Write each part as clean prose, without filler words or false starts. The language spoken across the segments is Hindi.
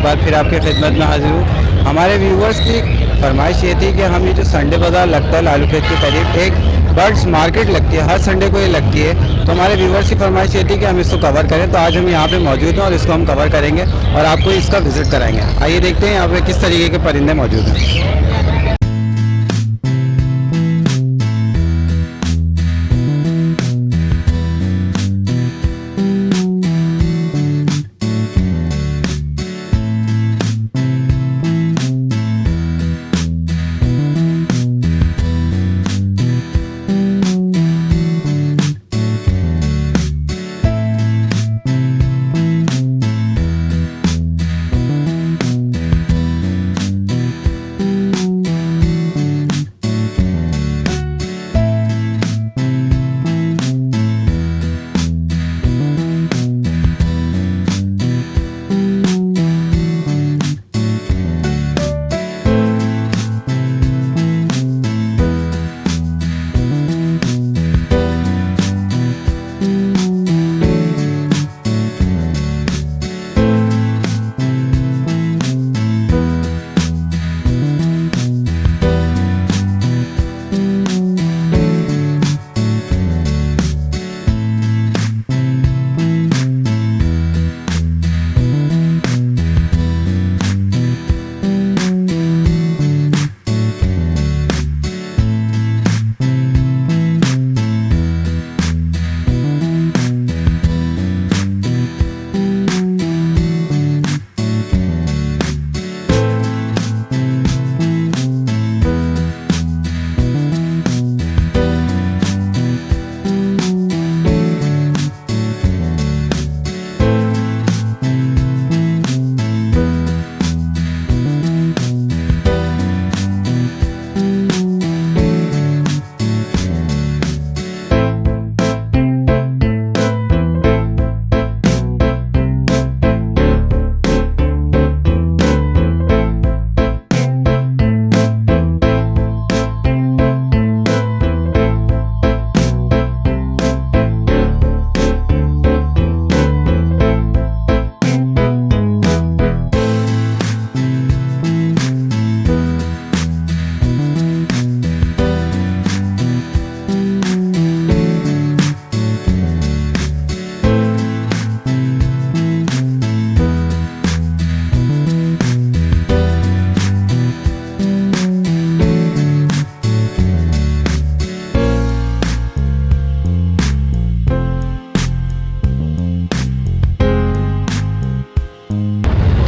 बार फिर आपकी खिदमत में हाजिर हूँ। हमारे व्यूवर्स की फरमाइश ये थी कि हम ये जो संडे बाज़ार लगता है लालू खेत के करीब, एक बर्ड्स मार्केट लगती है, हर संडे को ये लगती है, तो हमारे व्यूवर्स की फरमाइश ये थी कि हम इसको कवर करें। तो आज हम यहाँ पे मौजूद हैं और इसको हम कवर करेंगे और आपको इसका विज़िट कराएंगे। आइए देखते हैं यहाँ पे किस तरीके के परिंदे मौजूद हैं।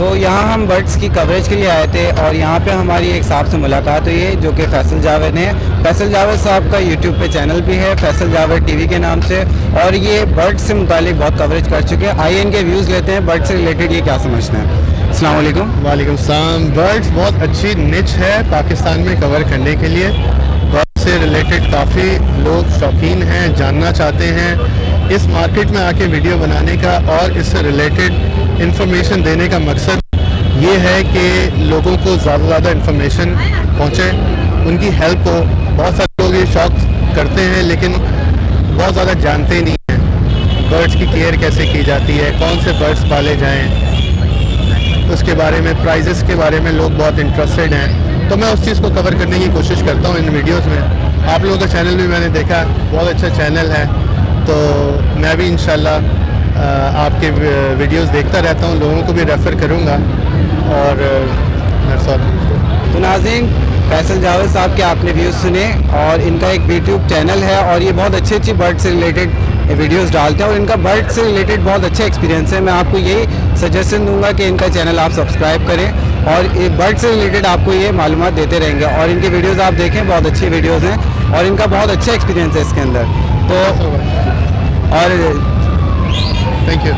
तो यहाँ हम बर्ड्स की कवरेज के लिए आए थे और यहाँ पे हमारी एक साहब से मुलाकात हुई है जो कि फैसल जावेद हैं। फैसल जावेद साहब का यूट्यूब पे चैनल भी है, फैसल जावेद टीवी के नाम से, और ये बर्ड्स से मुतालिक बहुत कवरेज कर चुके हैं। आइए इनके व्यूज़ लेते हैं, बर्ड से रिलेटेड ये क्या समझते हैं। अस्सलाम वालेकुम। वालेकुम सलाम। बर्ड्स बहुत अच्छी निच है पाकिस्तान में कवर करने के लिए। बर्ड से रिलेटेड काफ़ी लोग शौकीन हैं, जानना चाहते हैं। इस मार्केट में आके वीडियो बनाने का और इससे रिलेटेड इंफॉर्मेशन देने का मकसद ये है कि लोगों को ज़्यादा से ज़्यादा इंफॉर्मेशन पहुँचे, उनकी हेल्प हो। बहुत सारे लोग ये शौक करते हैं लेकिन बहुत ज़्यादा जानते ही नहीं हैं बर्ड्स की केयर कैसे की जाती है, कौन से बर्ड्स पाले जाएं, उसके बारे में, प्राइजेस के बारे में लोग बहुत इंटरेस्टेड हैं। तो मैं उस चीज़ को कवर करने की कोशिश करता हूँ इन वीडियोस में। आप लोगों का चैनल भी मैंने देखा, बहुत अच्छा चैनल है, तो मैं भी इंशाल्लाह आपके वीडियोस देखता रहता हूँ, लोगों को भी रेफ़र करूँगा। और तो नाज़रीन, फैसल जावेद साहब के आपने व्यूज़ सुने और इनका एक यूट्यूब चैनल है और ये बहुत अच्छी बर्ड से रिलेटेड वीडियोस डालते हैं और इनका बर्ड से रिलेटेड बहुत अच्छा एक्सपीरियंस है। मैं आपको यही सजेशन दूंगा कि इनका चैनल आप सब्सक्राइब करें और ये बर्ड से रिलेटेड आपको ये मालूमात देते रहेंगे और इनके वीडियोस आप देखें, बहुत अच्छी वीडियोस हैं और इनका बहुत अच्छा एक्सपीरियंस है इसके अंदर। तो और थैंक यू।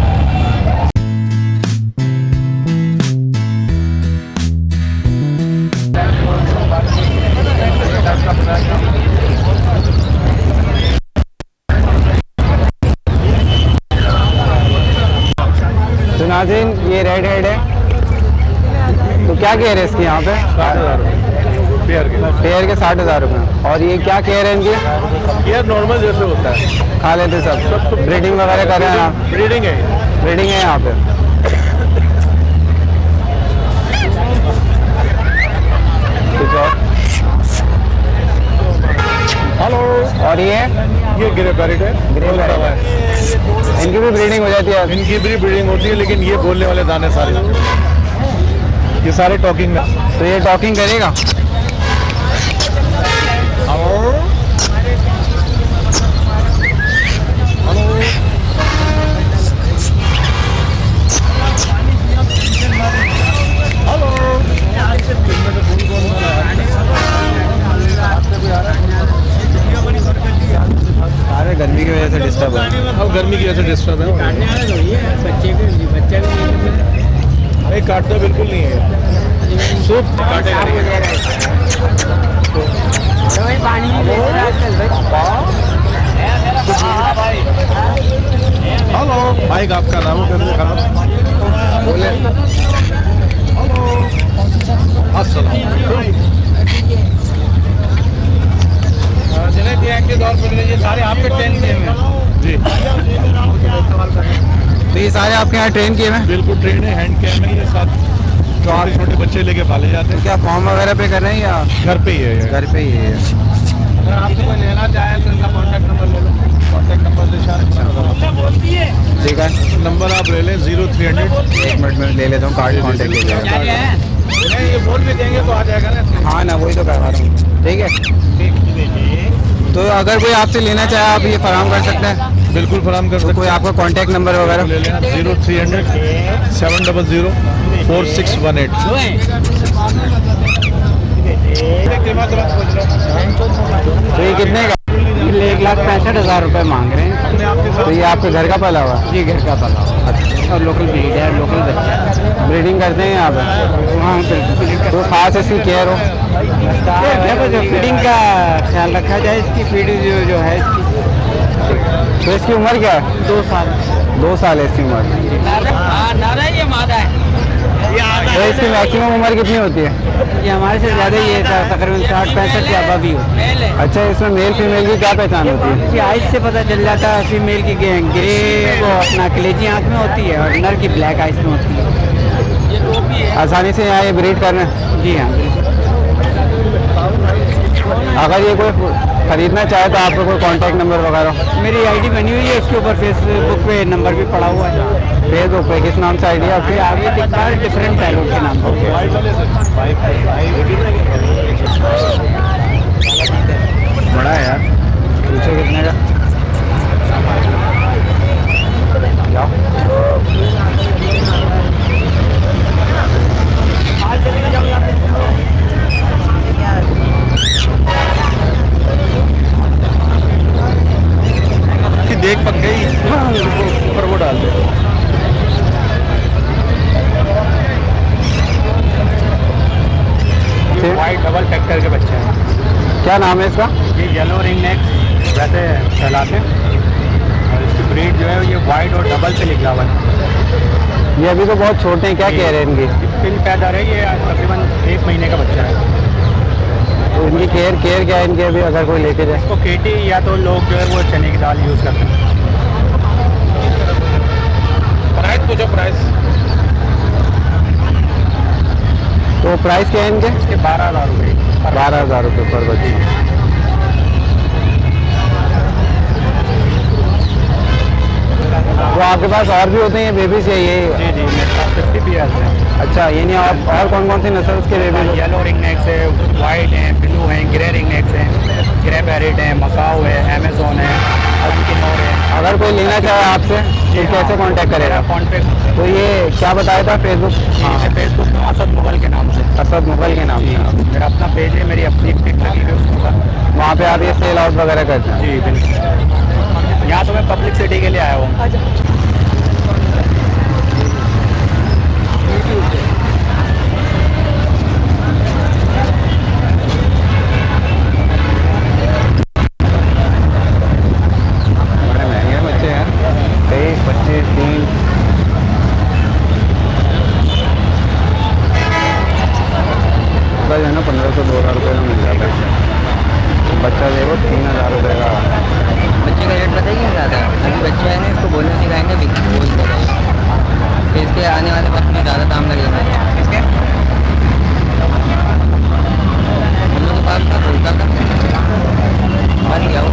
तो नाज़रीन, ये रेड हेड है, तो क्या केयर है इसकी यहाँ पे? 60,000 पेयर के 60,000 रुपये। और ये क्या केयर है इनकी? केयर नॉर्मल जैसे होता है, खा लेते सब ब्रीडिंग वगैरह कर रहे हैं आप? ब्रीडिंग है यहाँ पे। और ये ग्रे पैरेट है, ग्रे बोलता हुआ है। इनकी भी ब्रीडिंग हो जाती है? इनकी भी ब्रीडिंग होती है, लेकिन ये बोलने वाले दाने सारे, ये सारे टॉकिंग में। तो ये टॉकिंग करेगा? अरे गर्मी की वजह से डिस्टर्ब है। अब गर्मी की वजह से डिस्टर्ब है। अरे काटता बिल्कुल नहीं है, सूप काटेगा नहीं। हेलो भाई, आपका नाम कैसे खराब बोले? हेलो, अस्सलाम के दौर पर ये सारे आपके ट्रेन किए हैं जी। तो ये सारे आपके यहाँ ट्रेन किए हैं? बिल्कुल ट्रेन है, हैंड कैम है ये साथ। तो आप छोटे बच्चे लेके पाले जाते हैं। क्या फॉर्म वगैरह पे कर रहे हैं या घर पे ही है ये? घर पे ही है? अगर आपको कोई लेना चाहे तो इनका कॉन्टैक्ट नंबर ले लो। कॉन्टैक्ट नंबर ठीक है, नंबर आप ले लें 0300। 1 मिनट में ले लेता हूँ, कार्ड कॉन्टेक्ट ले लेता हूँ। नहीं, ये बोल भी देंगे तो आ जाएगा ना। हाँ ना, वही तो करवा रहा हूँ। ठीक है, तो अगर कोई आपसे लेना चाहे आप ये फराहम कर सकते हैं? बिल्कुल फराहम कर सकते कोई आपका कॉन्टैक्ट नंबर वगैरह? ले लें 0300 700 4618। तो ये कितने का? 1,65,000 रुपये मांग रहे हैं। तो ये आपके घर का पला हुआ? जी घर का पला हुआ और लोकल ब्रीड है, लोकल बच्चा। ब्रीडिंग करते हैं यहाँ पे? हाँ बिल्कुल। तो खास इसकी केयर हो? देखो जो फीडिंग का ख्याल रखा जाए, इसकी फीड जो है इसकी। तो इसकी उम्र क्या है? 2 साल। 2 साल है इसकी उम्र। ये मादा है। तो इसकी मैक्सिमम उम्र कितनी होती है? ये हमारे से ज़्यादा ही है, तकरीबन 60-65 के अबव ही होती है। अच्छा, इसमें मेल फीमेल की क्या पहचान होती है? इसकी आइज से पता चल जाता है। फीमेल की ग्रे वो अपना कलेजी आँख में होती है और नर की ब्लैक आइज में होती है। आसानी से यहाँ ये ब्रीड करना है? जी हाँ बिल्कुल। अगर ये कोई खरीदना चाहे तो आपको कोई कांटेक्ट नंबर वगैरह? मेरी आईडी बनी हुई है, उसके ऊपर फेसबुक पे नंबर भी पड़ा हुआ है। फेसबुक पे किस नाम से आईडी है आपकी? आगे दिखता है डिफरेंट पैलों के नाम पर। बड़ा है यार, पूछो कितने का? देख पक गई ऊपर वो डाल दे। वाइट डबल फैक्टर के बच्चे हैं। क्या नाम है इसका? ये येलो रिंग नेक वैसे कहलाते हैं और इसकी ब्रीड जो है ये वाइट और डबल से निकला हुआ है। ये अभी तो बहुत छोटे हैं, क्या कह रहे हैं इनकी? पिन पैदा है, ये तकरीबन 1 महीने का बच्चा है। तो इनकी केयर क्या है इनकी अभी, अगर कोई लेके जाए? इसको केटी या तो लोग जो है वो चने की दाल यूज़ करते हैं। प्राइस पूछो, प्राइस। तो प्राइस क्या है इनके? इसके 12,000 रुपये। 12,000 रुपये पर बच्चे। तो आपके पास और भी होते हैं बेबीज या ये? जी जी, मेरे पास 50 पीएस है। अच्छा, ये नहीं, और कौन कौन सी नस्ल के बेबीज? येलो रिंग नेक्स है, वाइट हैं, ब्लू हैं, ग्रे रिंग नेक्स हैं, ग्रे पैरेट हैं, मकाऊ है, अमेजोन है, अल्किनोर है। अगर कोई लेना चाहे आपसे तो कैसे कांटेक्ट करेगा? कॉन्टेक्ट तो ये क्या बताया था फेसबुक? फेसबुक में असद मुगल के नाम से। असद मुगल के नाम से। मेरा अपना पेज है, मेरी अपनी पिक लगी हुई है उसके ऊपर। वहाँ पे आप ये सेल आउट वगैरह करते हैं? जी बिल्कुल। यहाँ तो मैं पब्लिक सिटी के लिए आया हूँ। बड़े महंगे बच्चे हैं, 23, 25, 3। बस है ना 1500-2000 रुपये में मिल जाता है। बच्चा देखो 3,000 रुपये का। बच्चे का रेट बताइए ज़्यादा। अभी बच्चे आए हैं, इसको बोलना सिखाएंगे, बोलते रहेंगे। फिर इसके आने वाले वक्त में ज़्यादा दाम लगेगा। हम लोग के पास का बोलता था बन गया वो।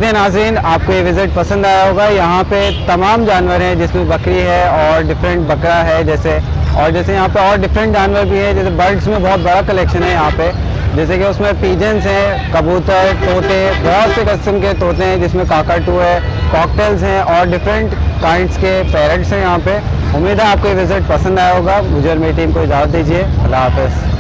उम्मीद है नाज़रीन आपको ये विज़िट पसंद आया होगा। यहाँ पे तमाम जानवर हैं, जिसमें बकरी है और डिफरेंट बकरा है जैसे, और जैसे यहाँ पे और डिफरेंट जानवर भी है, जैसे बर्ड्स में बहुत बड़ा कलेक्शन है यहाँ पे, जैसे कि उसमें पीजन्स हैं, कबूतर, तोते, बहुत से किस्म के तोते हैं, जिसमें काकाटू है, कॉकटेल्स हैं और डिफरेंट काइंड्स के पैरट्स हैं यहाँ पे। उम्मीद है आपको ये विज़िट पसंद आया होगा। मुझे और मेरी टीम को इजाज़त दीजिए। अल्लाह हाफ़िज़।